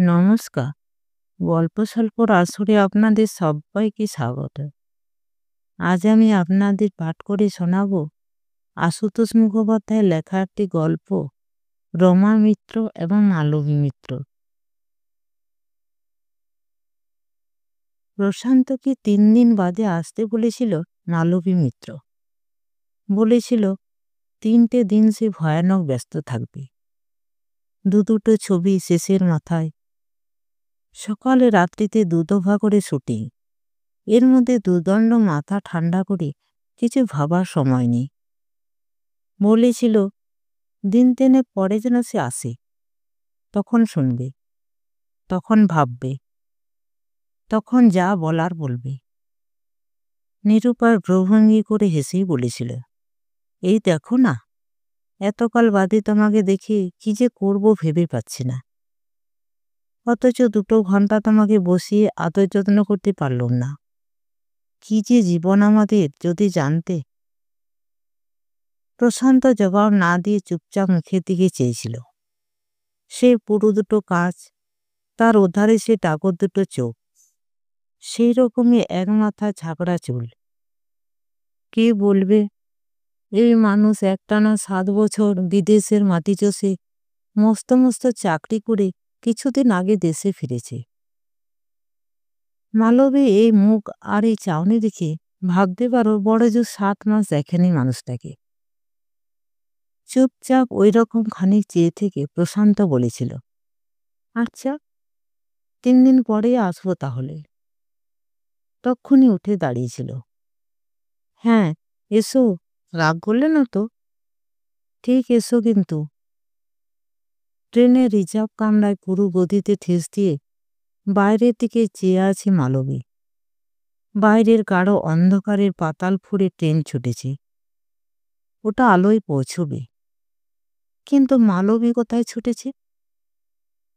নমস্কার। গল্প স্বল্পর আসরে আপনাদের সবাইকে স্বাগত। আজ আমি আপনাদের পাঠ করে শোনাব আশুতোষ মুখোপাধ্যায়ের লেখা একটি গল্প, রমা মিত্র এবং মালবী মিত্র। প্রশান্তকে 3 দিন বাদে আসতে বলেছিল মালবী মিত্র। বলেছিল 3টে দিন সে ভয়ানক ব্যস্ত থাকবে। দুটো ছবি শেষের মাথায়। সকালে রাত্রিতে দুদফা করে শুটিং। এর মধ্যে দুদণ্ড মাথা ঠান্ডা করে কিছু ভাবার সময় নেই। বলেছিল দিন 3 পরে যেন সে আসে, তখন শুনবে, তখন ভাববে, তখন যা বলার বলবে। নিরুপায় ভ্রুভঙ্গি করে হেসেই বলেছিল, এই দেখো না, এতকাল বাদে তোমাকে দেখে কি যে করব ভেবে পাচ্ছি না। অথচ 2 ঘন্টা তোমাকে বসিয়ে আদর যত্ন করতে পারলাম না। কি যে জীবন আমাদের, যদি জানতে। প্রশান্ত জবাব না দিয়ে চুপচাপ মুখের দিকে চেয়েছিল। সে পুরো 2 কাঁচ, তার ওধারে সে ডাগর 2 চোখ, সেই রকমই এক মাথা ঝাঁকড়া চুল। কে বলবে এই মানুষ একটানা 7 বছর বিদেশের মাটি চষে মস্ত মস্ত চাকরি করে কিছুদিন আগে দেশে ফিরেছে। মালবী এই মুখ আর এই চাউনি দেখে ভাবতে পারো বড় জোর 7 মাস দেখেনি মানুষটাকে। চুপচাপ ওই রকম খানিক চেয়ে থেকে প্রশান্ত বলেছিল, আচ্ছা 3 দিন পরেই আসবো তাহলে। তক্ষুনি উঠে দাঁড়িয়েছিল। হ্যাঁ এসো, রাগ করলে না তো? ঠিক এসো কিন্তু। ট্রেনের রিজার্ভ কামরায় পুরো গতিতে ঠেস দিয়ে বাইরের দিকে চেয়ে আছে মালবী। বাইরের গাঢ় অন্ধকারের পাতাল ফুঁড়ে ট্রেন ছুটেছে। ওটা আলোয় পৌঁছবে। কিন্তু মালবী কোথায় ছুটেছে?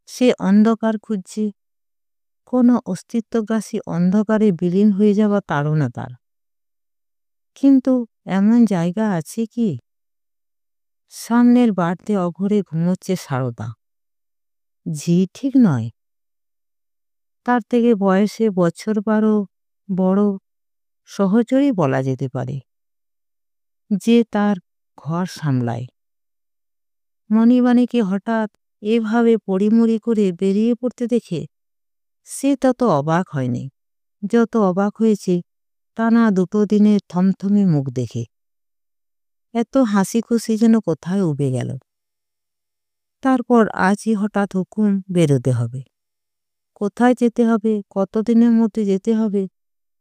সে অন্ধকার খুঁজছে। কোনো অস্তিত্বগ্রাসী অন্ধকারে বিলীন হয়ে যাওয়া তাড়না তার। কিন্তু এমন জায়গা আছে কি? সামনের বাড়তে অঘরে ঘুমোচ্ছে সারদা। ঝি ঠিক নয়, তার থেকে বয়সে বছর 12 বড় সহচরই বলা যেতে পারে, যে তার ঘর সামলায়। মণিবাণীকে হঠাৎ এভাবে পড়িমড়ি করে বেরিয়ে পড়তে দেখে সে তত অবাক হয়নি যত অবাক হয়েছে টানা 2 দিনের থমথমে মুখ দেখে। এত হাসি খুশি যেন কোথায় উবে গেল। তারপর আজই হঠাৎ হুকুম, বেরোতে হবে। কোথায় যেতে হবে, কতদিনের মধ্যে যেতে হবে,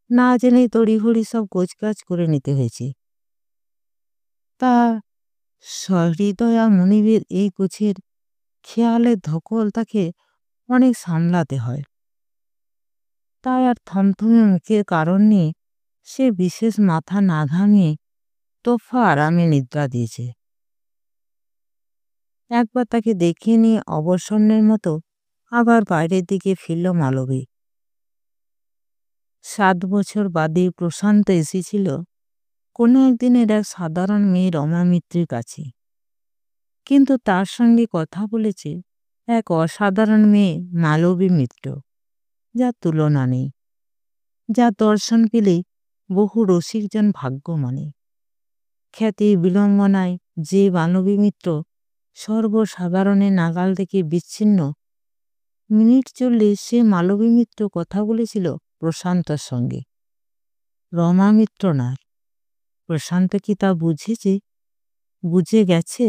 না জেনেই তড়িঘড়ি সব গোছগাছ করে নিতে হয়েছে। তা সহৃদয়া মনিবের এই গোছের খেয়ালের ধকল তাকে অনেক সামলাতে হয়। তাই আর থমথমে মুখের কারণ নিয়ে সে বিশেষ মাথা না ঘামিয়ে তোফা আরামে নিদ্রা দিয়েছে। একবার তাকে দেখিয়ে নিয়ে অবসন্নের মতো আবার বাইরের দিকে ফিরল মালবী। 7 বছর বাদে প্রশান্ত এসেছিল কোনো একদিনের এক সাধারণ মেয়ে রমা মিত্রের কাছে। কিন্তু তার সঙ্গে কথা বলেছে এক অসাধারণ মেয়ে মালবী মিত্র, যার তুলনা নেই, যার দর্শন পেলে বহু রসিকজন ভাগ্য মানে। খ্যাতির বিড়ম্বনায় যে মালবী মিত্র সর্বসাধারণের নাগাল থেকে বিচ্ছিন্ন, মিনিট চললে সে মালবী মিত্র কথা বলেছিল প্রশান্তর সঙ্গে, রমা মিত্র না। প্রশান্ত কি তা বুঝেছে? বুঝে গেছে?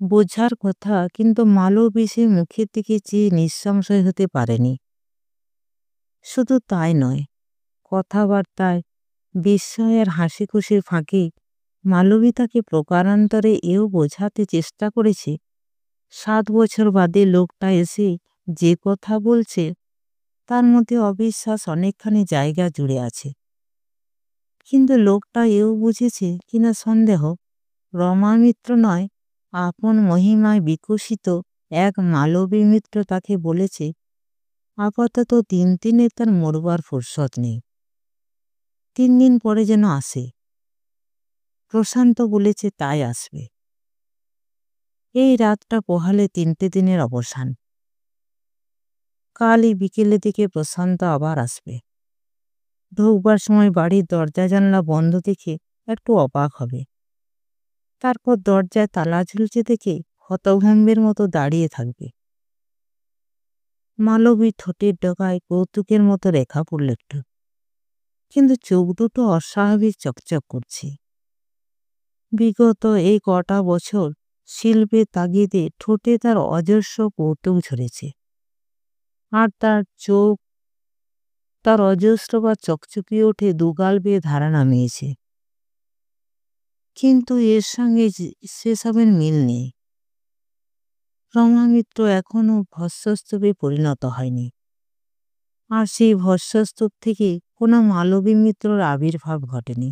বোঝার কথা, কিন্তু মালবী সে মুখের দিকে চেয়ে নিঃসংশয় হতে পারেনি। শুধু তাই নয়, কথাবার্তায় বিস্ময়ের হাসি খুশির ফাঁকে মালবী তাকে প্রকারান্তরে এও বোঝাতে চেষ্টা করেছে 7 বছর বাদে লোকটা এসে যে কথা বলছে তার মধ্যে অবিশ্বাস অনেকখানি জায়গা জুড়ে আছে। কিন্তু লোকটা এও বুঝেছে কিনা সন্দেহ, রমা মিত্র নয়, আপন মহিমায় বিকশিত এক মালবী মিত্র তাকে বলেছে আপাতত 3 দিনে তার মরবার ফুরসত নেই। 3 দিন পরে যেন আসে। প্রশান্ত বলেছে তাই আসবে। এই রাতটা পোহালে 3টে দিনের অবসান। কালই বিকেলের দিকে প্রশান্ত আবার আসবে। ঢুকবার সময় বাড়ির দরজা জানলা বন্ধ দেখে একটু অবাক হবে। তারপর দরজায় তালা ঝুলছে দেখে হতভম্বের মতো দাঁড়িয়ে থাকবে। মালবী ঠোঁটের ডগায় কৌতুকের মতো রেখা পড়ল একটু, কিন্তু চোখ দুটো অস্বাভাবিক চকচক করছে। বিগত এই কটা বছর শিল্পের তাগিদে ঠোঁটে তার অজস্র কৌতুক ঝরেছে, আর তার চোখ তার অজস্রবার চকচকিয়ে ওঠে দুগাল বেয়ে ধারা নামিয়েছে। কিন্তু এর সঙ্গে সেসবের মিল নেই। রমা মিত্র এখনো ভস্মস্তূপে পরিণত হয়নি, আর সেই ভস্মস্তূপ থেকে কোনো মালবী মিত্রর আবির্ভাব ঘটেনি।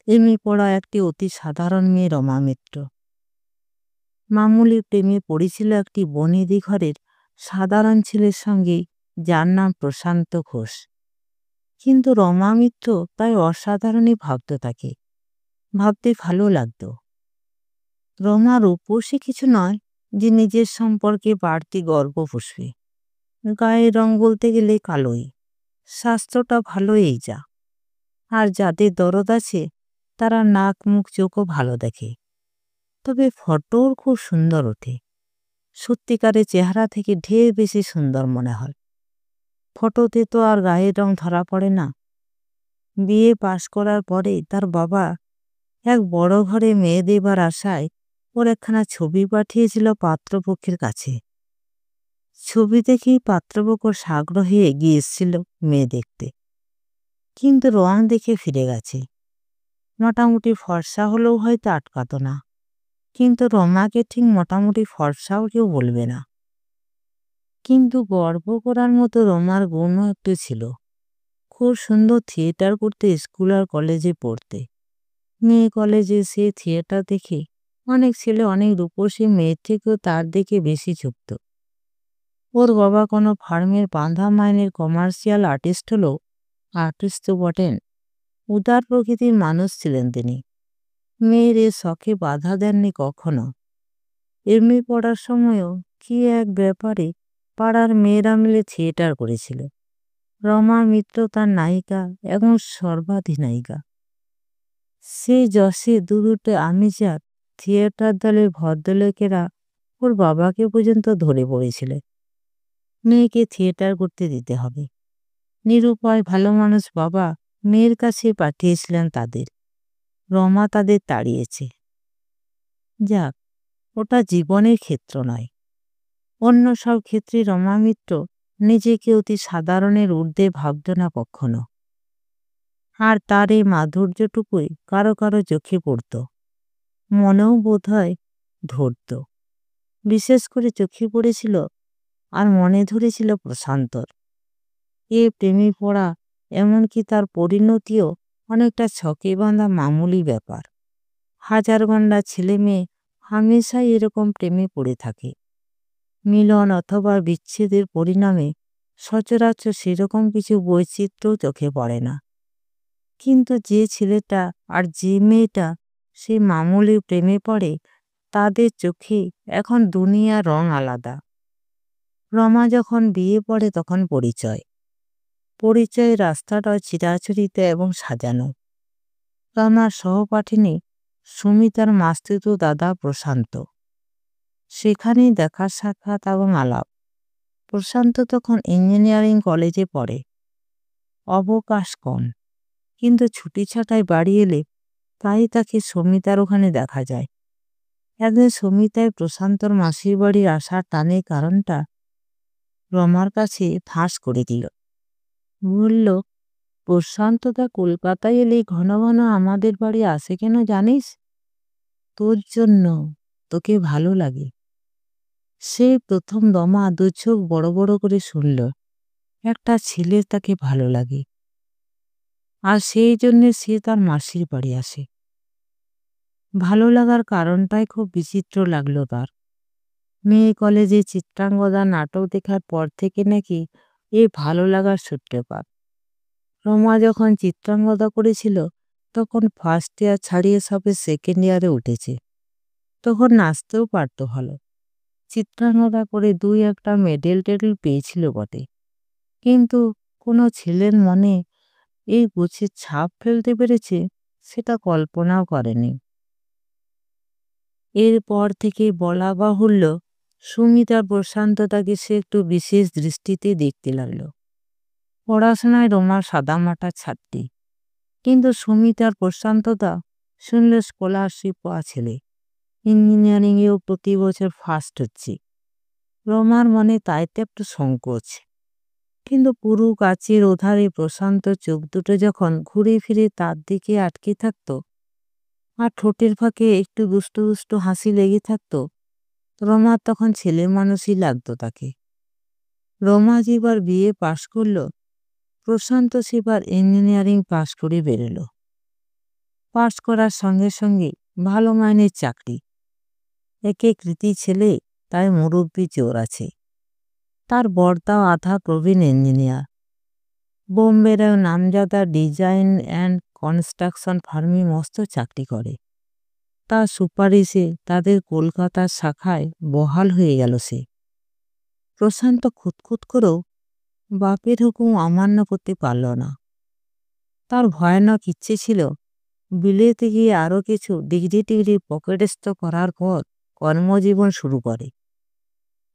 এমনি পড়া একটি অতি সাধারণ মেয়ে রমা মিত্র। মামুলি প্রেমে পড়েছিল একটি বনেদি ঘরের সাধারণ ছেলের সঙ্গে, যার নাম প্রশান্ত ঘোষ। কিন্তু রমা মিত্র তাই অসাধারণই ভাবত তাকে, ভাবতে ভালো লাগত। রমার উপসে কিছু নয় যে নিজের সম্পর্কে বাড়তি গর্ব পুষবে। গায়ের রং বলতে গেলে কালোই, স্বাস্থ্যটা ভালো এই যা। আর যাদের দরদ আছে তারা নাক মুখ চোখও ভালো দেখে। তবে ফটোর খুব সুন্দর ওঠে, সত্যিকারের চেহারা থেকে ঢের বেশি সুন্দর মনে হয়। ফটোতে তো আর গায়ের রং ধরা পড়ে না। বিয়ে পাশ করার পরে তার বাবা এক বড় ঘরে মেয়ে দেবার আশায় ওর একখানা ছবি পাঠিয়েছিল পাত্রপক্ষের কাছে। ছবি দেখেই পাত্রপক্ষ সাগ্রহে এগিয়ে এসেছিল মেয়ে দেখতে, কিন্তু রং দেখে ফিরে গেছে। মোটামুটি ফর্সা হলেও হয়তো আটকাতো না, কিন্তু রমাকে ঠিক মোটামুটি ফর্সাও কেউ বলবে না। কিন্তু গর্ব করার মতো রমার গুণও একটু ছিল। খুব সুন্দর থিয়েটার করতে স্কুল আর কলেজে পড়তে। মেয়ে কলেজে সে থিয়েটার দেখে অনেক ছেলে অনেক রূপসী মেয়ের থেকেও তার দিকে বেশি ঝুঁকত। ওর বাবা কোনো ফার্মের বাঁধা মাইনের কমার্শিয়াল আর্টিস্ট হলেও আর্টিস্ট তো বটেন, উদার প্রকৃতির মানুষ ছিলেন তিনি। মেয়ের এ শখে বাধা দেননি কখনো। এমনি পড়ার সময়ও কি এক ব্যাপারে পাড়ার মেয়েরা মিলে থিয়েটার করেছিল। রমা মিত্র তার নায়িকা এবং সর্বাধিনায়িকা। সেই যশে দুটো আমিজাত থিয়েটার দলের ভদ্রলোকেরা ওর বাবাকে পর্যন্ত ধরে পড়েছিল। মেয়েকে থিয়েটার করতে দিতে হবে। নিরুপায় ভালো মানুষ বাবা মেয়ের কাছে পাঠিয়েছিলেন তাদের। রমা তাদের তাড়িয়েছে। যাক, ওটা জীবনের ক্ষেত্র নয়। অন্য সব ক্ষেত্রে রমা মিত্র নিজেকে অতি সাধারণের ঊর্ধ্বে ভাবত না কখনো। আর তার এই মাধুর্যটুকুই কারো কারো চোখে পড়ত, মনেও বোধ হয় ধরত। বিশেষ করে চোখে পড়েছিল আর মনে ধরেছিল প্রশান্তর। এ প্রেমে পড়া, এমনকি তার পরিণতিও অনেকটা ছকে বাঁধা মামুলি ব্যাপার। হাজার গন্ডা ছেলে মেয়ে হামেশাই এরকম প্রেমে পড়ে থাকে। মিলন অথবা বিচ্ছেদের পরিণামে সচরাচর সেরকম কিছু বৈচিত্র্য চোখে পড়ে না। কিন্তু যে ছেলেটা আর যে মেয়েটা সেই মামুলি প্রেমে পড়ে, তাদের চোখে এখন দুনিয়ার রং আলাদা। রমা যখন বিয়ে পড়ে তখন পরিচয়ের রাস্তাটা চিরাচরিত এবং সাজানো। রমার সহপাঠিনী সুমিতার মাস্তুতো দাদা প্রশান্ত। সেখানেই দেখা সাক্ষাৎ এবং আলাপ। প্রশান্ত তখন ইঞ্জিনিয়ারিং কলেজে পড়ে। অবকাশ কম, কিন্তু ছুটি ছাটায় বাড়ি এলে তাই তাকে সুমিতার ওখানে দেখা যায়। একদিন সুমিতায় প্রশান্তর মাসির বাড়ি আসার টানের কারণটা রমার কাছে ফাঁস করে দিল। বলল, প্রশান্তদা কলকাতায় এলে ঘন ঘন আমাদের বাড়ি আসে কেন জানিস? তোর জন্য, তোকে ভালো লাগে। সেই প্রথম রমা দু চোখ বড় বড় করে শুনল একটা ছেলের তাকে ভালো লাগে, আর সেই জন্যে সে তার মাসির বাড়ি আসে। ভালো লাগার কারণটাই খুব বিচিত্র লাগলো তার। মেয়ে কলেজে চিত্রাঙ্গদা নাটক দেখার পর থেকে নাকি এ ভালো লাগার সূত্রপাত। রমা যখন চিত্রাঙ্গদা করেছিল তখন ফার্স্ট ইয়ার ছাড়িয়ে সবে সেকেন্ড ইয়ারে উঠেছে। তখন নাচতেও পারত ভালো। চিত্রাঙ্গদা করে 2-1টা মেডেল টেডেল পেয়েছিল বটে, কিন্তু কোনো ছেলের মনে এই গোছের ছাপ ফেলতে পেরেছে সেটা কল্পনাও করেনি। এরপর থেকে বলা বাহুল্য, সুমিত আর প্রশান্ততাকে সে একটু বিশেষ দৃষ্টিতে দেখতে লাগলো। পড়াশোনায় রোমা সাদামাটা ছাত্রী, কিন্তু সুমিত আর প্রশান্ততা শুনলে স্কলারশিপ পাওয়া ছেলে, ইঞ্জিনিয়ারিংয়েও প্রতি বছর ফার্স্ট হচ্ছে। রোমার মনে তাইতে একটু সংকোচ, কিন্তু পুরু গাছের ওধারে প্রশান্ত চোখ দুটো যখন ঘুরে ফিরে তার দিকে আটকে থাকতো আর ঠোঁটের ফাঁকে একটু দুষ্টু দুষ্টু হাসি লেগে থাকতো, রোমার তখন ছেলে মানুষই লাগতো তাকে। রোমা যেবার বিয়ে পাশ করলো, প্রশান্ত সেবার ইঞ্জিনিয়ারিং পাশ করে বেরোলো। পাশ করার সঙ্গে সঙ্গে ভালো মাইনের চাকরি। একে কৃতি ছেলে, তাই মুরব্বি জোর আছে। তার বর্দাও আধা প্রবীণ ইঞ্জিনিয়ার, বোম্বের নামজাদা ডিজাইন অ্যান্ড কনস্ট্রাকশন ফার্মে মস্ত চাকরি করে। তার সুপারিশে তাদের কলকাতার শাখায় বহাল হয়ে গেল সে। প্রশান্ত খুঁতখুত করেও বাপের হুকুম অমান্য করতে পারল না। তার ভয়ানক ইচ্ছে ছিল বিলেতে গিয়ে আরও কিছু ডিগ্রি টিগ্রি পকেটস্থ করার পর কর্মজীবন শুরু করে,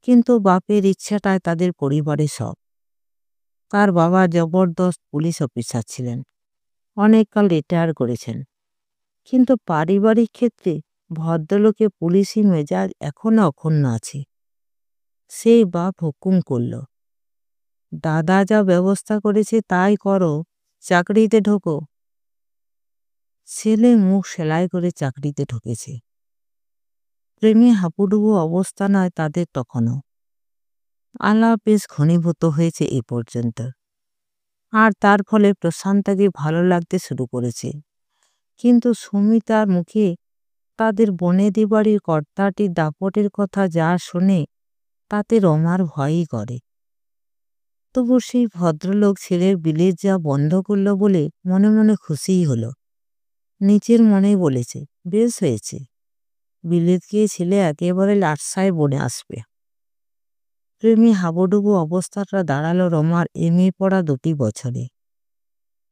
কিন্তু বাপের ইচ্ছাটায় তাদের পরিবারে সব। তার বাবা জবরদস্ত পুলিশ অফিসার ছিলেন, অনেককাল রিটায়ার করেছেন, কিন্তু পারিবারিক ক্ষেত্রে ভদ্রলোকে পুলিশি মেজাজ এখনো অক্ষুণ্ণ আছে। সেই বাপ হুকুম করল, দাদা যা ব্যবস্থা করেছে তাই করো, চাকরিতে ঢোকো। ছেলে মুখ সেলাই করে চাকরিতে ঢুকেছে। প্রেমে হাবুডুবু অবস্থা নয় তাদের তখনও। আলাপ বেশ ঘনীভূত হয়েছে এ পর্যন্ত, আর তার ফলে প্রশান্তকে ভালো লাগতে শুরু করেছে। কিন্তু সুমিতার মুখে তাদের বনেদি বাড়ির কর্তাটির দাপটের কথা যা শোনে তাতে রমার ভয়ই করে। তবু সেই ভদ্রলোক ছেলের বিলেত যা বন্ধ করল বলে মনে মনে খুশিই হলো। নিচের মনে বলেছে, বেশ হয়েছে, বিলেত গিয়ে ছেলে একেবারে লাটসায় বনে আসবে। প্রেমী হাবুডুবু অবস্থাটা দাঁড়ালো রমার এমএ পড়া 2টি বছরে।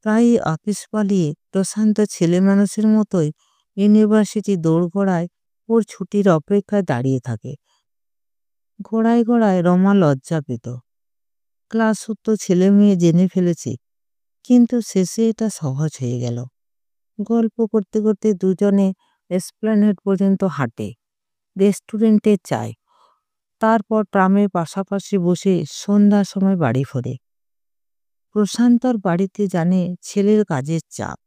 প্রায় অফিস পালিয়ে প্রশান্ত ছেলে মানুষের মতোই ইউনিভার্সিটি দৌড়গোড়ায় ওর ছুটির অপেক্ষায় দাঁড়িয়ে থাকে। গোড়ায় গোড়ায় রমা লজ্জা পেত। ক্লাস তো ছেলে মেয়ে জেনে ফেলেছে, কিন্তু শেষে এটা সহজ হয়ে গেল। গল্প করতে করতে দুজনে এসপ্ল্যানেড পর্যন্ত হাঁটে, রেস্টুরেন্টে চায়, তারপর ট্রামের পাশাপাশি বসে সন্ধ্যার সময় বাড়ি ফোরে। প্রশান্তর বাড়িতে জানে ছেলের কাজের চাপ,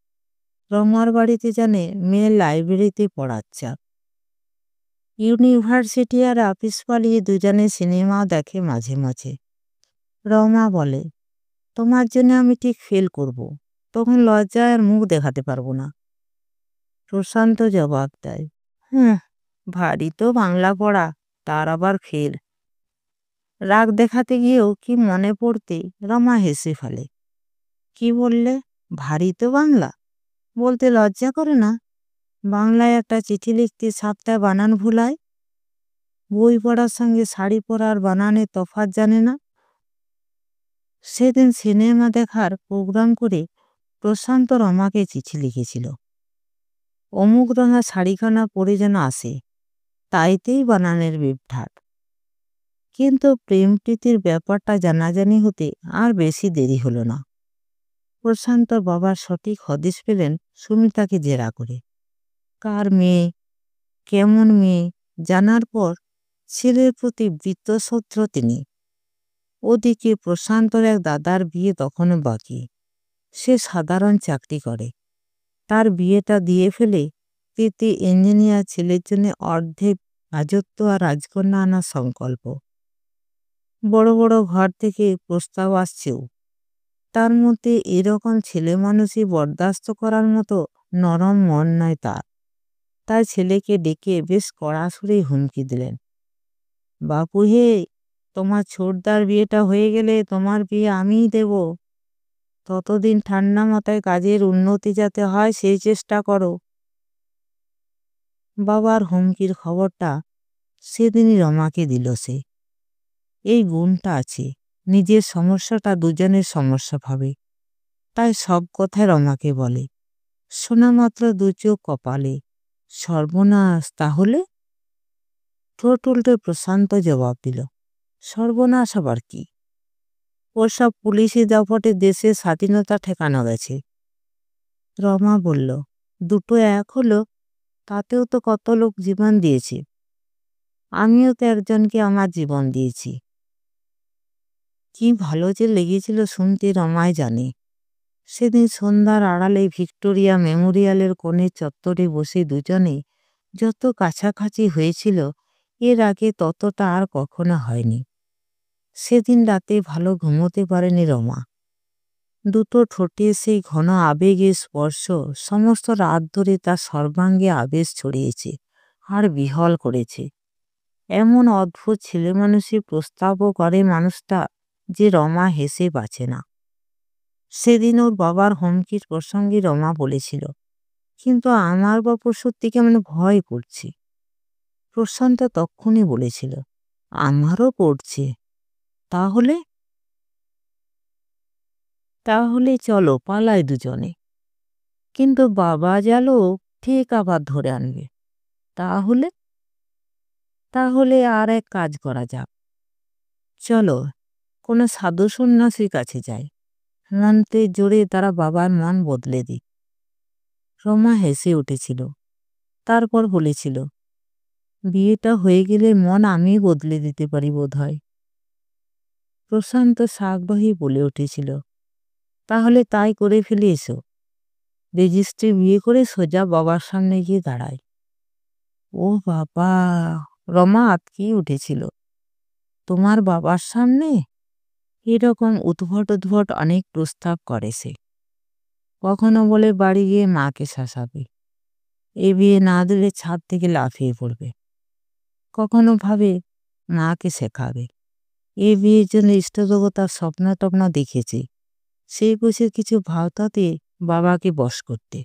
রমার বাড়িতে জানে মেয়ের লাইব্রেরিতে পড়ার চাপ। ইউনিভার্সিটি আর অফিস পালিয়ে দুজনে সিনেমা দেখে মাঝে মাঝে। রমা বলে, তোমার জন্য আমি ঠিক ফেল করব, তখন লজ্জায় আর মুখ দেখাতে পারবো না। প্রশান্ত জবাব দেয়, ভারী তো বাংলা পড়া, তার আবার ফেল। রাগ দেখাতে গিয়েও কি মনে পড়তে রমা হেসে ফেলে। কি বললে, ভারী তো বাংলা? বলতে লজ্জা করে না? বাংলায় একটা চিঠি লিখতে 7টা বানান ভুলায়। বই পড়ার সঙ্গে শাড়ি পরার বানানের তফাৎ জানে না। সেদিন সিনেমা দেখার প্রোগ্রাম করে প্রশান্ত রমাকে চিঠি লিখেছিল, অমুক রঙা শাড়িখানা পরে যেন আসে, তাইতেই বানানের বিভ্রাট। কিন্তু প্রেম প্রীতির ব্যাপারটা জানাজানি হতে আর বেশি দেরি হলো না। প্রশান্ত বাবার সঠিক হদিশ পেলেন সুমিতাকে জেরা করে। কার মেয়ে, কেমন মেয়ে জানার পর ছেলের প্রতি বৃত্তশত্রু তিনি। ওদিকে প্রশান্তর এক দাদার বিয়ে তখনও বাকি। সে সাধারণ চাকরি করে। তার বিয়েটা দিয়ে ফেলে প্রীতি ইঞ্জিনিয়ার ছেলের জন্য অর্ধেক রাজত্ব আর রাজকন্যা আনার সংকল্প। বড় বড় ঘর থেকে প্রস্তাব আসছেও। তার মধ্যে এরকম ছেলে মানুষই বরদাস্ত করার মতো নরম মন নয় তার। তাই ছেলেকে ডেকে বেশ কড়া সুরেই হুমকি দিলেন, বাপু হে, তোমার ছোটদার বিয়েটা হয়ে গেলে তোমার বিয়ে আমিই দেব। ততদিন ঠান্ডা মাথায় কাজের উন্নতি যাতে হয় সেই চেষ্টা করো। বাবার হুমকির খবরটা সেদিনই রমাকে দিল সে। এই গুণটা আছে, নিজের সমস্যাটা দুজনের সমস্যা ভাবে, তাই সব কথায় রমাকে বলে। শোনা মাত্র দু চোখ কপালে। সর্বনাশ তাহলে? ঠোঁট উল্টে প্রশান্ত জবাব দিল, সর্বনাশ আবার কি? ওসব পুলিশি দাপটে দেশের স্বাধীনতা ঠেকানো গেছে। রমা বলল, দুটো এক হলো, তাতেও তো কত লোক জীবন দিয়েছে। আমিও তো একজনকে আমার জীবন দিয়েছি। কি ভালো যে লেগেছিল শুনতে রমাই জানে। সেদিন সন্ধ্যার আড়ালে ভিক্টোরিয়া মেমোরিয়ালের কোণে চত্বরে বসে দুজনে যত কাছাকাছি হয়েছিল, এর আগে ততটা আর কখনো হয়নি। সেদিন রাতে ভালো ঘুমোতে পারেনি রমা। দুটো ঠোঁটে সেই ঘন আবেগের স্পর্শ সমস্ত রাত ধরে তার সর্বাঙ্গে আবেশ ছড়িয়েছে আর বিহল করেছে। এমন অদ্ভুত ছেলে মানুষের প্রস্তাবও করে মানুষটা, যে রমা হেসে বাঁচে না। সেদিন ওর বাবার হুমকির প্রসঙ্গে রমা বলেছিল, কিন্তু আমার বাপু সত্যি কেমন ভয় করছে। প্রশান্ত তক্ষুনি বলেছিল, আমারও করছে। তাহলে তাহলে চলো পালাই দুজনে। কিন্তু বাবা জালো ঠিক আবার ধরে আনবে। তাহলে তাহলে আর এক কাজ করা যাক, চলো কোনো সাধু সন্ন্যাসীর কাছে যাই, মন্ত্রের জোরে তারা বাবার মন বদলে দিই। রমা হেসে উঠেছিল, তারপর বলেছিল, বিয়েটা হয়ে গেলে মন আমি বদলে দিতে পারি বোধ হয়। প্রশান্ত সাগ্রহী বলে উঠেছিল, তাহলে তাই করে ফেলে এসো। রেজিস্ট্রি বিয়ে করে সোজা বাবার সামনে গিয়ে দাঁড়ায়। ও বাবা! রমা আঁতকেই উঠেছিল। তোমার বাবার সামনে? এরকম উদ্ভট উদ্ভট অনেক প্রস্তাব করে সে। কখনো বলে বাড়ি গিয়ে মাকে শাসাবে, এ বিয়ে না দিলে ছাদ থেকে লাফিয়ে পড়বে। কখনো ভাবে মাকে শেখাবে, এ বিয়ের জন্য ইষ্টদেবতার স্বপ্ন টপ্ন দেখেছে, সেই বসে কিছু ভাওতাতে বাবাকে বশ করতে।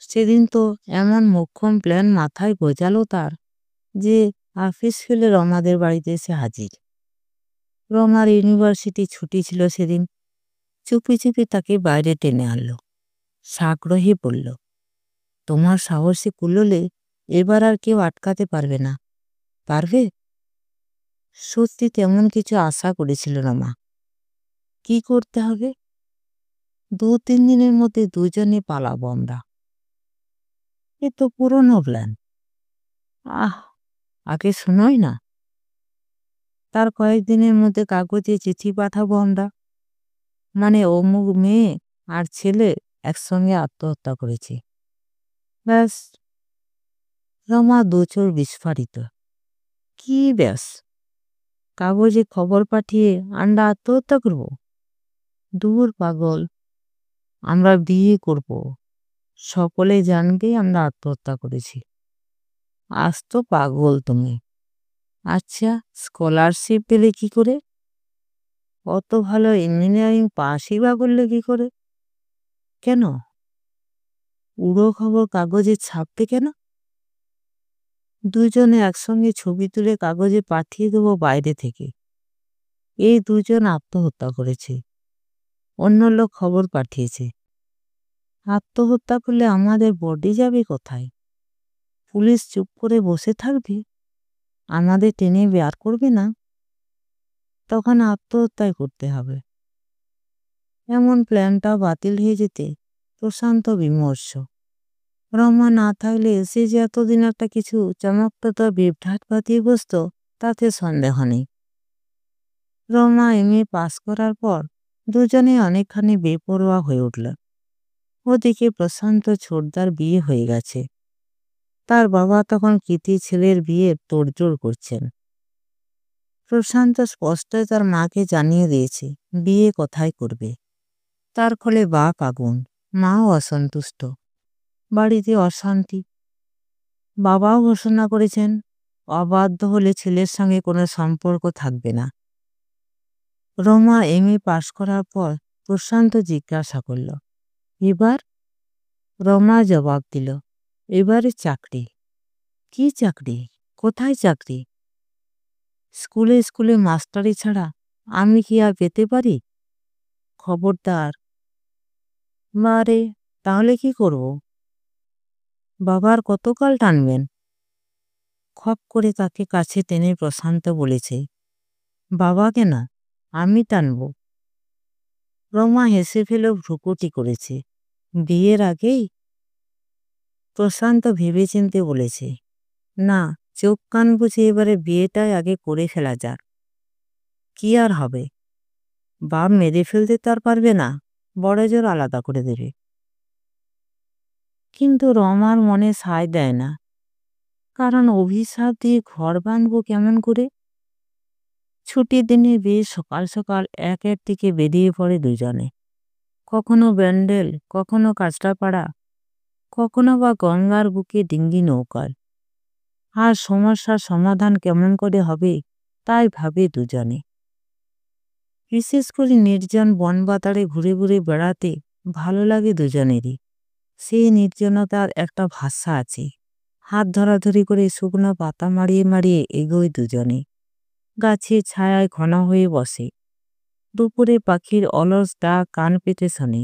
সেদিন তো এমন মোক্ষম প্ল্যান মাথায় গোজালো তার, যে অফিস ফেলে রমাদের বাড়িতে এসে হাজির। রমার ইউনিভার্সিটি ছুটি ছিল সেদিন। চুপি চুপি তাকে বাইরে টেনে আনলো। সাগ্রহে বলল, তোমার সাহসে কুলোলে এবার আর কেউ আটকাতে পারবে না। পারবে? সত্যি তেমন কিছু আশা করেছিল রমা। কি করতে হবে? 2-3 দিনের মধ্যে দুজনে পালাবো আমরা। এ তো পুরনো প্ল্যান। আহ, আগে শোনোই না। তার কয়েকদিনের মধ্যে কাগজে চিঠি পাঠাবো আমরা, মানে অমুক মেয়ে আর ছেলে একসঙ্গে আত্মহত্যা করেছে। ব্যাস। রমা দুচোর বিস্ফারিত। কি ব্যাস? কাগজে খবর পাঠিয়ে আমরা আত্মহত্যা করব? দূর পাগল, আমরা বিয়ে করব, সকলে জানবে আমরা আত্মহত্যা করেছি। আজ তো পাগল তুমি। আচ্ছা, স্কলারশিপ পেলে কি করে? অত ভালো ইঞ্জিনিয়ারিং পাশই বা করলে কি করে? কেন? উড়ো খবর কাগজে ছাপবে কেন? দুজনে একসঙ্গে ছবি তুলে কাগজে পাঠিয়ে দেবো বাইরে থেকে। এই দুজন আত্মহত্যা করেছে, অন্য লোক খবর পাঠিয়েছে। আত্মহত্যা করলে আমাদের বডি যাবে কোথায়? পুলিশ চুপ করে বসে থাকবে, আমাদের টেনে বের করবে না? তখন আত্মহত্যাই করতে হবে। এমন প্ল্যানটা বাতিল হয়ে যেতে প্রশান্ত বিমর্ষ। রমা না থাকলে সে যে এতদিন একটা কিছু চমকপ্রদ বিভ্রাট পাতিয়ে বসত, তাতে সন্দেহ নেই। রমা এমএ পাস করার পর দুজনে অনেকখানি বেপরোয়া হয়ে উঠল। ওদিকে প্রশান্ত ছোটদার বিয়ে হয়ে গেছে। তার বাবা তখন কৃতি ছেলের বিয়ে তোড়জোড় করছেন। প্রশান্ত স্পষ্টই তার মাকে জানিয়ে দিয়েছে বিয়ে কোথায় করবে। তার ফলে বাপ আগুন, মাও অসন্তুষ্ট, বাড়িতে অশান্তি। বাবাও ঘোষণা করেছেন অবাধ্য হলে ছেলের সঙ্গে কোনো সম্পর্ক থাকবে না। রমা এমএ পাশ করার পর প্রশান্ত জিজ্ঞাসা করল, এবার? রমা জবাব দিল, এবারে চাকরি। কি চাকরি? কোথায় চাকরি? স্কুলে স্কুলে মাস্টারি ছাড়া আমি কি আর পেতে পারি? খবরদার। মারে, তাহলে কি করব? বাবার কতকাল টানবেন? খপ করে তাকে কাছে টেনে প্রশান্ত বলেছে, বাবাকে না, আমি টানব। রমা হেসে ফেলে ভ্রুকুটি করেছে। বিয়ের আগেই? প্রশান্ত ভেবেচিন্তে বলেছে, না, চোখ কান বুঝে এবারে বিয়েটাই আগে করে ফেলা যাক। কি আর হবে? বাপ মেরে ফেলতে তার পারবে না, বড় জোর আলাদা করে দেবে। কিন্তু রমার মনে সায় দেয় না, কারণ অভিশাপ দিয়ে ঘর বাঁধব কেমন করে? ছুটির দিনে বেশ সকাল সকাল একের দিকে বেরিয়ে পড়ে দুজনে। কখনো ব্যান্ডেল, কখনো কাঁচরাপাড়া, কখনো বা গঙ্গার বুকে ডিঙ্গি নৌকায়। আর সমস্যার সমাধান কেমন করে হবে তাই ভাবে দুজনে। বিশেষ করে নির্জন বনবাতারে ঘুরে ঘুরে বেড়াতে ভালো লাগে দুজনেরই। সেই নির্জনতার একটা ভাষা আছে। হাত ধরাধরি করে শুকনো পাতা মারিয়ে মারিয়ে এগোয় দুজনে। গাছের ছায়ায় ঘন হয়ে বসে। দুপুরে পাখির অলস ডাক কান পেতে শোনে।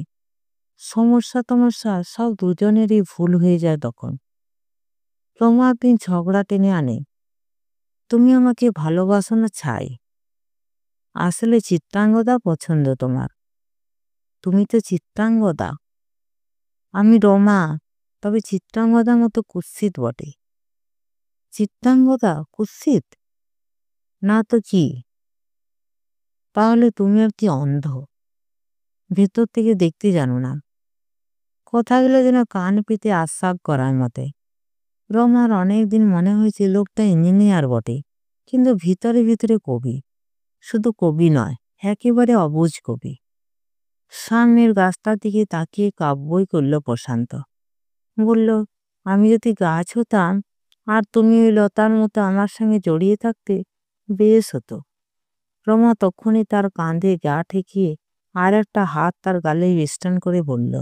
সমস্যা তমস্যা সব দুজনেরই ভুল হয়ে যায় তখন। রমা একদিন ঝগড়া টেনে আনে, তুমি আমাকে ভালোবাসো না ছাই? আসলে চিত্রাঙ্গদা পছন্দ তোমার। তুমি তো চিত্রাঙ্গদা। আমি রমা, তবে চিত্রাঙ্গদার মতো কুৎসিত বটে। চিত্রাঙ্গদা কুৎসিত? না তো কি? তাহলে তুমি আর কি অন্ধ? ভেতর থেকে দেখতে জানো না। কথাগুলো যেন কান পেতে আশ্বাস করার মতে। রমার অনেকদিন মনে হয়েছে লোকটা ইঞ্জিনিয়ার বটে, কিন্তু ভিতরে ভিতরে কবি। শুধু কবি নয়, একেবারে অবুঝ কবি। সামনের গাছটার দিকে তাকিয়ে কাব্যই করল প্রশান্ত। বলল, আমি যদি গাছ হতাম আর তুমি ওই লতার মতো আমার সঙ্গে জড়িয়ে থাকতে, বেশ হতো। রমা তখনই তার কাঁধে গা ঠেকিয়ে আর একটা হাত তার গালে বেষ্টন করে বলল,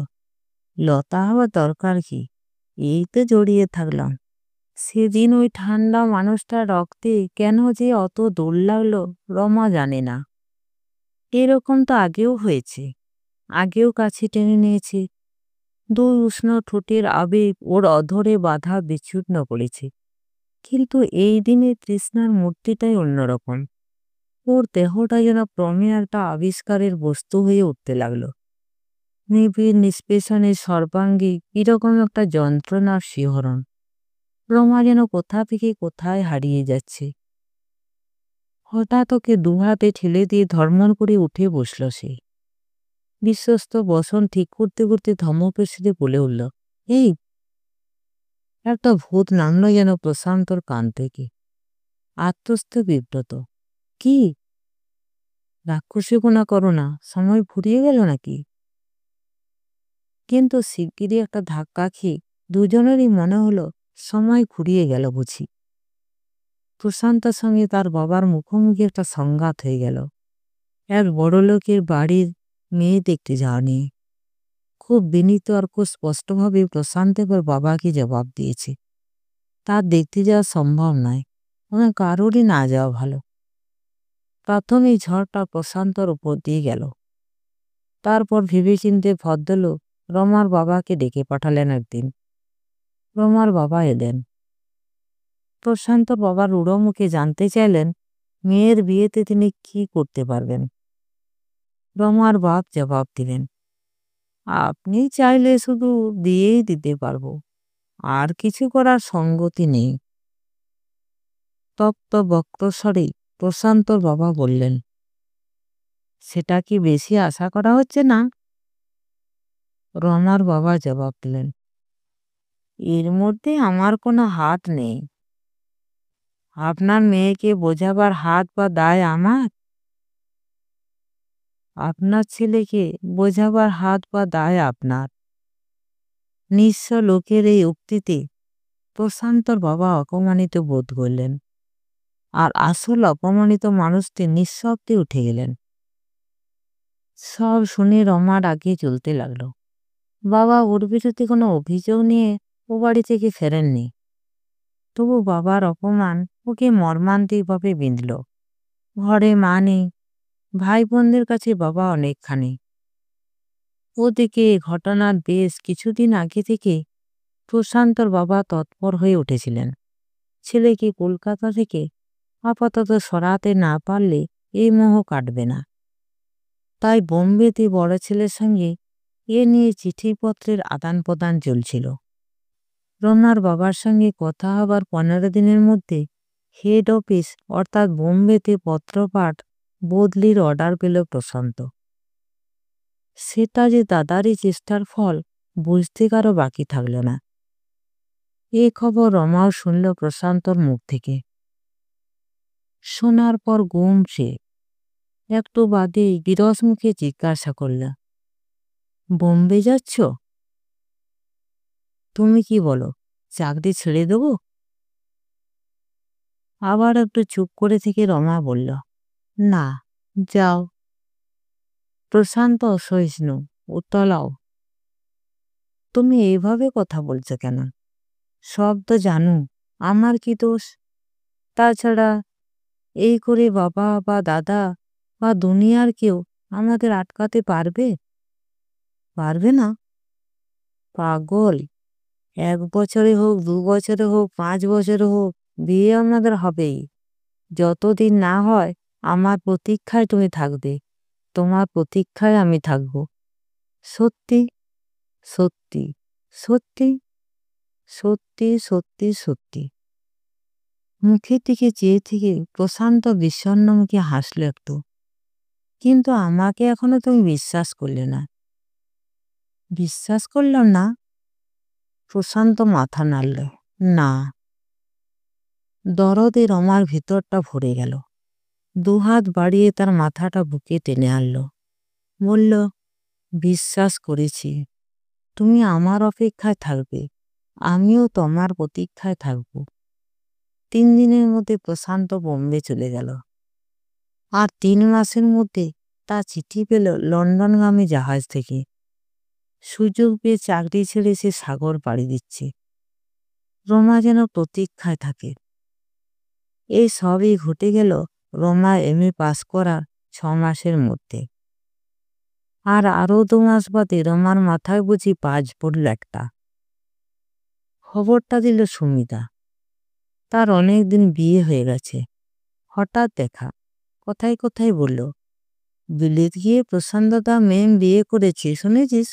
লতা হওয়ার দরকার কি? এই তো জড়িয়ে থাকলাম। সেদিন ওই ঠান্ডা মানুষটার রক্তে কেন যে অত দোল লাগলো রমা জানে না। এরকম তো আগেও হয়েছে, আগেও কাছে টেনে নিয়েছে। দুই উষ্ণ ঠোঁটের আবেগ ওর অধরে বাধা বিচ্ছুন্ন করেছে। কিন্তু এই দিনে তৃষ্ণার মূর্তিটাই অন্যরকম। ওর দেহটা যেন ক্রমে একটা আবিষ্কারের বস্তু হয়ে উঠতে লাগলো। নিবিড় নিষ্পেষণে সর্বাঙ্গী এরকম একটা যন্ত্রণার শিহরণ। রমা যেন কোথা থেকে কোথায় হারিয়ে যাচ্ছে। হঠাৎ ওকে দুহাতে ঠেলে দিয়ে ধর্মন করে উঠে বসল সে। বিশ্বস্ত বসন ঠিক করতে করতে ধমক এসে বলে উঠল, এই! একটা ভূত নামলো যেন প্রশান্তর কান থেকে। আত্মস্থ বিব্রত। কি? রাক্ষসীপনা করো না, সময় ফুরিয়ে গেল নাকি? কিন্তু শিগগিরই একটা ধাক্কা খেয়ে দুজনেরই মনে হলো সময় ফুরিয়ে গেল বুঝি। প্রশান্তর সঙ্গে তার বাবার মুখোমুখি একটা সংঘাত হয়ে গেল। এক বড়লোকের বাড়ির মেয়ে দেখতে যাওয়া নিয়ে। খুব বিনীত আর খুব স্পষ্টভাবে প্রশান্ত এবার বাবাকে জবাব দিয়েছে, তার দেখতে যাওয়া সম্ভব নয়, ওনার কারোরই না যাওয়া ভালো। প্রথম এই ঝড়টা প্রশান্তর উপর দিয়ে গেল। তারপর ভেবেচিন্তে ভদ্রলোক রমার বাবাকে ডেকে পাঠালেন একদিন। রমার বাবা এলেন। প্রশান্ত বাবার রূঢ় মুখে জানতে চাইলেন মেয়ের বিয়েতে তিনি কি করতে পারবেন। রমার বাপ জবাব দিলেন, আপনি চাইলে শুধু দিয়েই দিতে পারবো, আর কিছু করার সঙ্গতি নেই। তপ্ত বক্তস্বরে প্রশান্তর বাবা বললেন, সেটা কি বেশি আশা করা হচ্ছে না? রমার বাবা জবাব দিলেন, এর মধ্যে আমার কোনো হাত নেই। আপনার মেয়েকে বোঝাবার হাত বা দায় আমার? আপনার ছেলেকে বোঝাবার হাত বা দায় আপনার। নিঃস্ব লোকের এই উক্তিতে প্রশান্তর বাবা অপমানিত বোধ করলেন, আর আসল অপমানিত মানুষটি নিঃশব্দে উঠে গেলেন। সব শুনে রমার আগে চলতে লাগলো। বাবা ওর বিরুদ্ধে কোনো অভিযোগ নিয়ে ও বাড়ি থেকে ফেরেননি। তবু বাবার অপমান ওকে মর্মান্তিকভাবে বিঁধল। ঘরে মা নেই, ভাই বোনদের কাছে বাবা অনেকখানি। ওদিকে ঘটনার বেশ কিছুদিন আগে থেকে প্রশান্তর বাবা তৎপর হয়ে উঠেছিলেন। ছেলেকে কলকাতা থেকে আপাতত সরাতে না পারলে এই মোহ কাটবে না। তাই বোম্বেতে বড় ছেলের সঙ্গে এ নিয়ে চিঠিপত্রের আদান প্রদান চলছিল। রমনার বাবার সঙ্গে কথা হবার 15 দিনের মধ্যে হেড অফিস অর্থাৎ বোম্বেতে পত্রপাঠ বদলির অর্ডার পেল প্রশান্ত। সেটা যে দাদারই চেষ্টার ফল বুঝতে কারো বাকি থাকল না। এ খবর রমাও শুনল প্রশান্তর মুখ থেকে। শোনার পর গুম সে। একটু বাদেই বিরস মুখে জিজ্ঞাসা করল, বোম্বে যাচ্ছ? তুমি কি বলো, চাকরি ছেড়ে দেবো? আবার একটু চুপ করে থেকে রমা বলল, না, যাও। প্রশান্ত অসহিষ্ণু, উতলাও। তুমি এইভাবে কথা বলছো কেন? সব তো জানো, আমার কি দোষ? তাছাড়া এই করে বাবা বা দাদা বা দুনিয়ার কেউ আমাদের আটকাতে পারবে? পারবে না? পাগল! 1 বছরে হোক, 2 বছরে হোক, 5 বছরে হোক, বিয়ে আমাদের হবেই। যতদিন না হয় আমার প্রতীক্ষায় তুমি থাকবে, তোমার প্রতীক্ষায় আমি থাকব। সত্যি সত্যি সত্যি সত্যি সত্যি সত্যি। মুখের দিকে চেয়ে থেকে প্রশান্ত বিষণ্ণ মুখে হাসল একটু। কিন্তু আমাকে এখনো তুমি বিশ্বাস করলে না। বিশ্বাস করলাম না? প্রশান্ত মাথা নাড়ল। না। দরদে রমার ভিতরটা ভরে গেল। দুহাত বাড়িয়ে তার মাথাটা বুকে টেনে আনল। বলল, বিশ্বাস করেছি। তুমি আমার অপেক্ষায় থাকবে, আমিও তোমার প্রতীক্ষায় থাকব। 3 দিনের মধ্যে প্রশান্ত বোম্বে চলে গেল। আর 3 মাসের মধ্যে তা চিঠি পেল লন্ডনগামী জাহাজ থেকে। সুযোগ পেয়ে চাকরি ছেড়ে সে সাগর পাড়ি দিচ্ছে। রমা যেন প্রতীক্ষায় থাকে। এই সবই ঘটে গেল রমা MA পাস করার 6 মাসের মধ্যে। আর আরও 2 মাস বাদে রমার মাথায় বুঝি বাজ পড়ল একটা। খবরটা দিল সুমিতা। তার অনেকদিন বিয়ে হয়ে গেছে। হঠাৎ দেখা, কথায় কথায় বলল, বিলেত গিয়ে প্রশান্তদা মেম বিয়ে করেছে, শুনেছিস?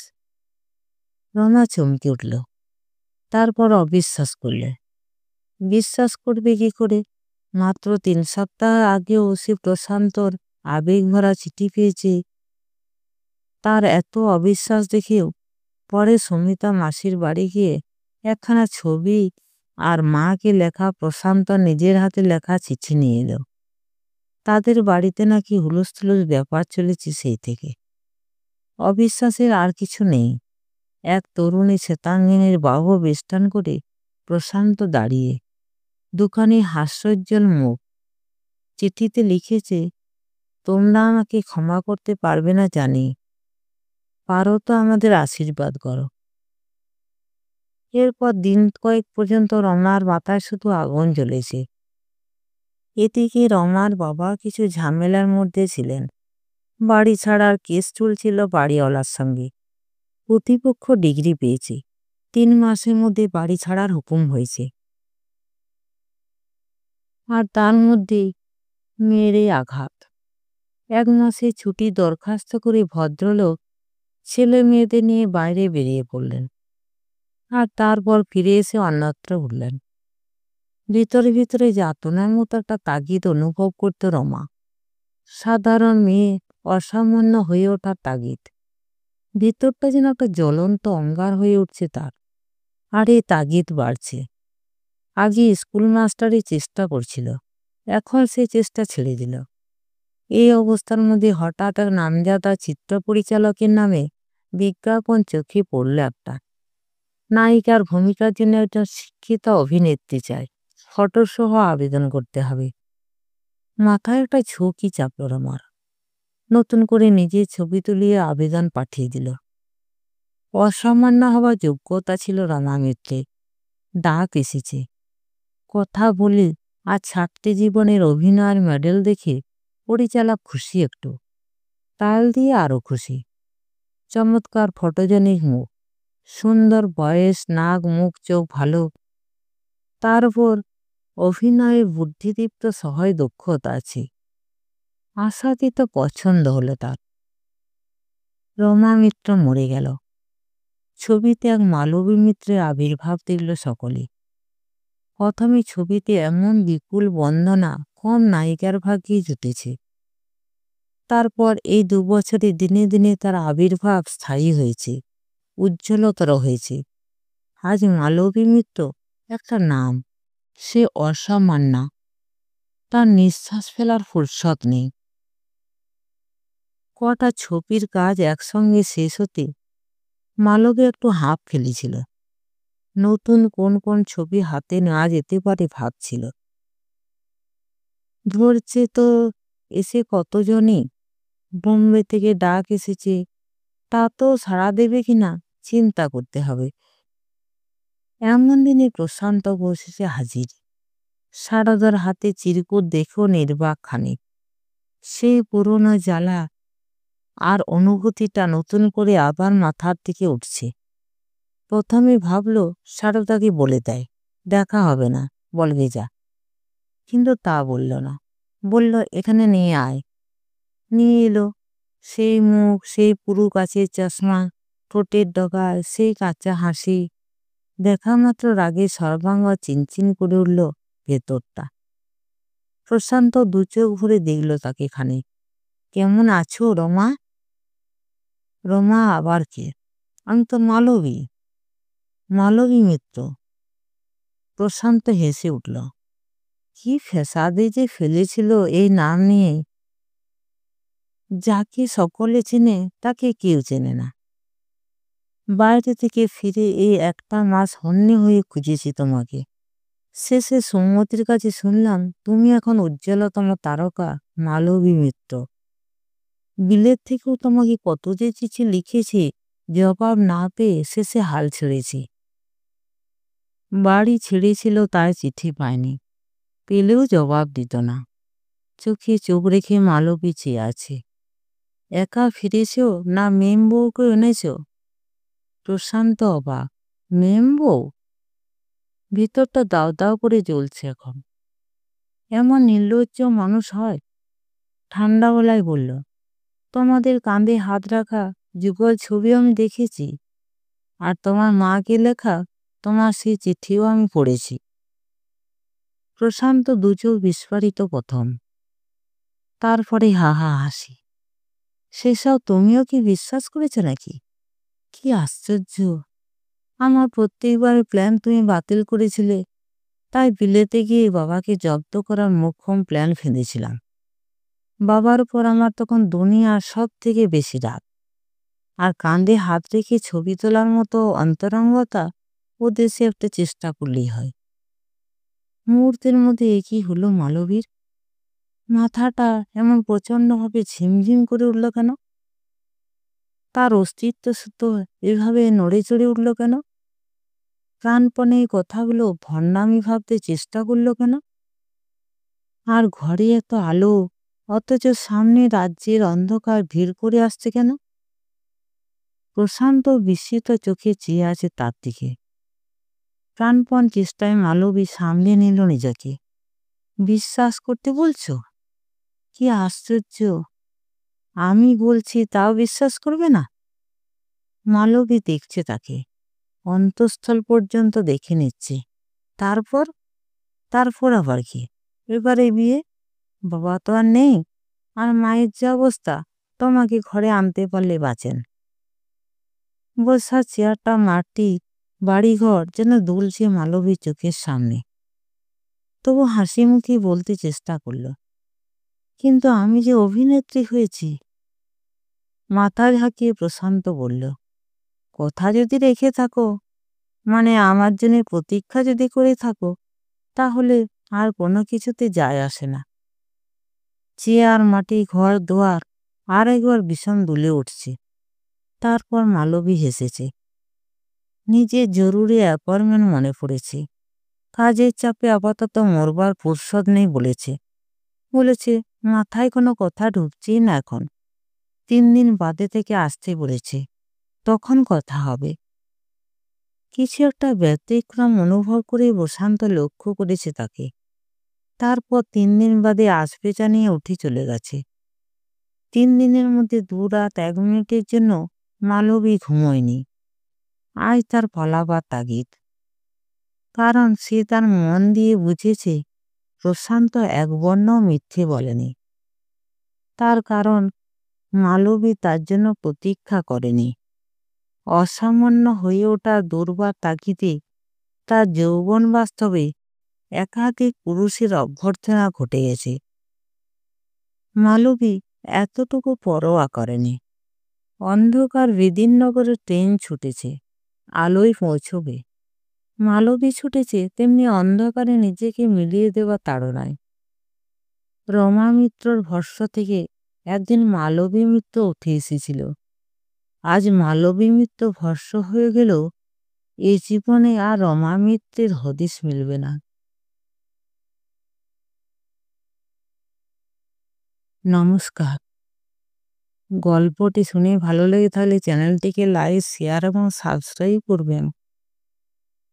রমা চমকে উঠল। তারপর অবিশ্বাস করলে। বিশ্বাস করবে কি করে? মাত্র 3 সপ্তাহ আগেও সে প্রশান্তর আবেগভরা চিঠি পেয়েছে। তার এত অবিশ্বাস দেখেও পরে সুমিতা মাসির বাড়ি গিয়ে একখানা ছবি আর মাকে লেখা প্রশান্ত নিজের হাতে লেখা চিঠি নিয়ে এলো। তাদের বাড়িতে নাকি হুলস্থুলুস ব্যাপার চলেছে সেই থেকে। অবিশ্বাসের আর কিছু নেই। এক তরুণী শ্বেতাঙ্গিনীর বাহু বেষ্টন করে প্রশান্ত দাঁড়িয়ে, দুখানি হাস্যোজ্জ্বল মুখ। চিঠিতে লিখেছে, তোমরা আমাকে ক্ষমা করতে পারবে না জানি, পারো তো আমাদের আশীর্বাদ করো। এরপর দিন কয়েক পর্যন্ত রমার মাথায় শুধু আগুন জ্বলেছে। এদিকে রমার বাবা কিছু ঝামেলার মধ্যে ছিলেন। বাড়ি ছাড়ার কেস চলছিল বাড়িওয়ালার সঙ্গে। প্রতিপক্ষ ডিগ্রি পেয়েছে, 3 মাসের মধ্যে বাড়ি ছাড়ার হুকুম হয়েছে। আর তার মধ্যেই মেয়ের আঘাত। 1 মাসে ছুটি দরখাস্ত করে ভদ্রলোক ছেলে মেয়েদের নিয়ে বাইরে বেরিয়ে পড়লেন। আর তারপর ফিরে এসে অন্যত্র উঠলেন। ভিতরে ভিতরে যাতনার মতো একটা তাগিদ অনুভব করত রমা। সাধারণ মেয়ে অসামান্য হয়ে ওঠার তাগিদ। ভিতরটা যেন একটা জ্বলন্ত অঙ্গার হয়ে উঠছে তার। আর এই তাগিদ বাড়ছে। আগে স্কুল মাস্টারের চেষ্টা করছিল, এখন সে চেষ্টা ছেড়ে দিল। এই অবস্থার মধ্যে হঠাৎ এক নামজাদা চিত্র পরিচালকের নামে বিজ্ঞাপন চোখে পড়ল একটা। নায়িকার ভূমিকার জন্য একজন শিক্ষিতা অভিনেত্রী চায়, ফটোসহ আবেদন করতে হবে। মাথায় একটা ঝুঁকি চাপল রমার। নতুন করে নিজের ছবি তুলিয়ে আবেদন পাঠিয়ে দিল। অসামান্য হওয়ার যোগ্যতা ছিল রমা মিত্রের। ডাক এসেছে। কথা বলি আর ছাড়তে জীবনের অভিনয়ের মেডেল দেখে পরিচালক খুশি একটু, তাল দিয়ে আরো খুশি। চমৎকার ফটোজেনিক মুখ, সুন্দর বয়স, নাক, মুখ, চোখ ভালো, তার উপর অভিনয়ে বুদ্ধিদীপ্ত সহায় দক্ষতা আছে। আশাতীত পছন্দ হলো তার। রমা মিত্র মরে গেল। ছবিতে এক মালবী মিত্রের আবির্ভাব দেখল সকলে। প্রথমে ছবিতে এমন বিপুল বন্দনা কম নায়িকার ভাগ্যেই জুটেছে। তারপর এই 2 বছরে দিনে দিনে তার আবির্ভাব স্থায়ী হয়েছে, উজ্জ্বলতর হয়েছে। আজ মালবী মিত্র একটা নাম, সে অসামান্য, তার নিঃশ্বাস ফেলার ফুরসত নেই। কটা ছবির কাজ একসঙ্গে শেষ হতে মালবী একটু হাঁপ ফেলেছিল। নতুন কোন কোন ছবি হাতে নেওয়া যেতে পারে ভাবছিল। ধরছে তো এসে কতজনই, বোম্বে থেকে ডাক এসেছে, তা তো সাড়া দেবে কিনা চিন্তা করতে হবে। এমন দিনে প্রশান্ত বসেছে হাজির। সারদার হাতে চিরকুট দেখেও নির্বাক খানিক। সেই পুরনো জ্বালা আর অনুভূতিটা নতুন করে আবার মাথার দিকে উঠছে। প্রথমে ভাবলো সারদাকে বলে দেয়, দেখা হবে না, বলবে যা। কিন্তু তা বলল না, বলল এখানে নিয়ে আয়। নিয়ে এলো। সেই মুখ, সেই পুরু কাচের চশমা, ঠোঁটের ডগায় সেই কাঁচা হাসি। দেখা মাত্র রাগে সর্বাঙ্গ চিনচিন করে উঠল ভেতরটা। প্রশান্ত দু চোখ ভরে দেখল তাকে খানিক। কেমন আছো রমা? রমা আবার কে? আমি তো মালবী, মালবী মিত্র। প্রশান্ত হেসে উঠল। কি ফ্যাসাদে যে ফেলেছিল এই নাম নিয়ে। যাকে সকলে চেনে তাকে কেউ চেনে না। বাইরে থেকে ফিরে এই একটা মাস হন্যে হয়ে খুঁজেছি তোমাকে। শেষে সৌমতির কাছে শুনলাম তুমি এখন উজ্জ্বলতম তারকা মালবী মিত্র। বিলেত থেকেও তোমাকে কত যে চিঠি লিখেছি, জবাব না পেয়ে শেষে হাল ছেড়েছি। বাড়ি ছেড়েছিল তাই চিঠি পায়নি, পেলেও জবাব দিত না। চোখে চোখ রেখে মালবী চেয়ে আছে। একা ফিরেছ না মেম বউকে এনেছ? প্রশান্ত অবাক। মেম বউ? ভিতরটা দাও দাও করে জ্বলছে এখন। এমন নির্লজ্জ মানুষ হয়? ঠান্ডা গলায় বলল, তোমাদের কাঁধে হাত রাখা যুগল ছবি আমি দেখেছি, আর তোমার মাকে লেখা তোমার সেই চিঠিও আমি পড়েছি। প্রশান্ত দুচোখ বিস্ফারিত প্রথম, তারপরে হা হা হাসি। সেসব তুমিও কি বিশ্বাস করেছ নাকি? কি আশ্চর্য! আমার প্রত্যেকবারের প্ল্যান তুমি বাতিল করেছিলে, তাই বিলেতে গিয়ে বাবাকে জব্দ করার মোক্ষম প্ল্যান ফেঁদেছিলাম। বাবার উপর আমার তখন দুনিয়ার সব থেকে বেশি রাগ। আর কাঁধে হাত রেখে ছবি তোলার মতো অন্তরঙ্গতা ও দেশে একটা চেষ্টা করলেই হয়। মুহূর্তের মধ্যে একই হলো মালবীর। মাথাটা এমন প্রচণ্ডভাবে ঝিমঝিম করে উঠল কেন? তার অস্তিত্ব তো এভাবে নড়ে চড়ে উঠল কেন? প্রাণপণে এই কথাগুলো ভণ্ডামি ভাবতে চেষ্টা করলো কেন? আর ঘরে এত আলো, অথচ সামনে রাজ্যের অন্ধকার ভিড় করে আসছে কেন? প্রশান্ত বিস্মিত চোখে চেয়ে আছে তার দিকে। প্রাণপণ চেষ্টায় মালবী সামলে নিল নিজেকে। বিশ্বাস করতে বলছো? কি আশ্চর্য! আমি বলছি তাও বিশ্বাস করবে না? মালবী দেখছে তাকে, অন্তঃস্থল পর্যন্ত দেখে নিচ্ছে। তারপর? তারপর আবার কি? এবারে বিয়ে? বাবা তো আর নেই, আর মায়ের যে অবস্থা, তোমাকে ঘরে আনতে পারলে বাঁচেন। বসার চেয়ারটা, মাটি, বাড়িঘর যেন দুলছে মালবীর চোখের সামনে। তবু হাসি মুখে বলতে চেষ্টা করল, কিন্তু আমি যে অভিনেত্রী হয়েছি। মাথা ঝাঁকিয়ে প্রশান্ত বলল, কথা যদি রেখে থাকো, মানে আমার জন্য প্রতীক্ষা যদি করে থাকো, তাহলে আর কোনো কিছুতে যায় আসে না। চেয়ার, মাটি, ঘর দোয়ার আর একবার ভীষণ দুলে উঠছে। তারপর মালবী হেসেছে। নিজের জরুরি অ্যাপয়েন্টমেন্ট মনে পড়েছে। কাজের চাপে আপাতত মরবার ফুরসত নেই বলেছে। বলেছে মাথায় কোনো কথা ঢুকছেই না এখন। 3 দিন বাদে থেকে আসতে বলেছে, তখন কথা হবে। কিছু একটা ব্যতিক্রম অনুভব করে প্রশান্ত লক্ষ্য করেছে তাকে। তারপর 3 দিন বাদে আসবে জানিয়ে উঠে চলে গেছে। 3 দিনের মধ্যে 2 রাত 1 মিনিটের জন্য মালবী ঘুমোয়নি। আজ তার পালাবার তাগিদ। কারণ সে তার মন দিয়ে বুঝেছে প্রশান্ত একবর্ণও মিথ্যে বলেনি। তার কারণ মালবী তার জন্য প্রতীক্ষা করেনি। অসামান্য হয়ে ওঠা দুর্বার তাগিদে তার যৌবন বাস্তবে একাধিক পুরুষের অভ্যর্থনা ঘটে গেছে। মালবী এতটুকু পরোয়া করেনি। অন্ধকার বিদিননগরে ট্রেন ছুটেছে, আলোয় পৌঁছবে। মালবী ছুটেছে তেমনি অন্ধকারে নিজেকে মিলিয়ে দেওয়া তাড়নায়। রমা মিত্রর ভস্ম থেকে একদিন মালবী মিত্র উঠে এসেছিল। আজ মালবী মিত্র ভস্ম হয়ে গেলেও এই জীবনে আর রমা মিত্রের হদিস মিলবে না। নমস্কার। গল্পটি শুনে ভালো লেগে থাকলে চ্যানেলটিকে লাইক, শেয়ার এবং সাবস্ক্রাইব করবেন।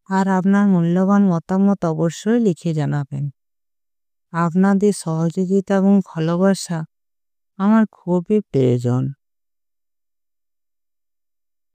আর আপনার মূল্যবান মতামত অবশ্যই লিখে জানাবেন। আপনাদের সহযোগিতা এবং ভালোবাসা আমার খুবই প্রয়োজন।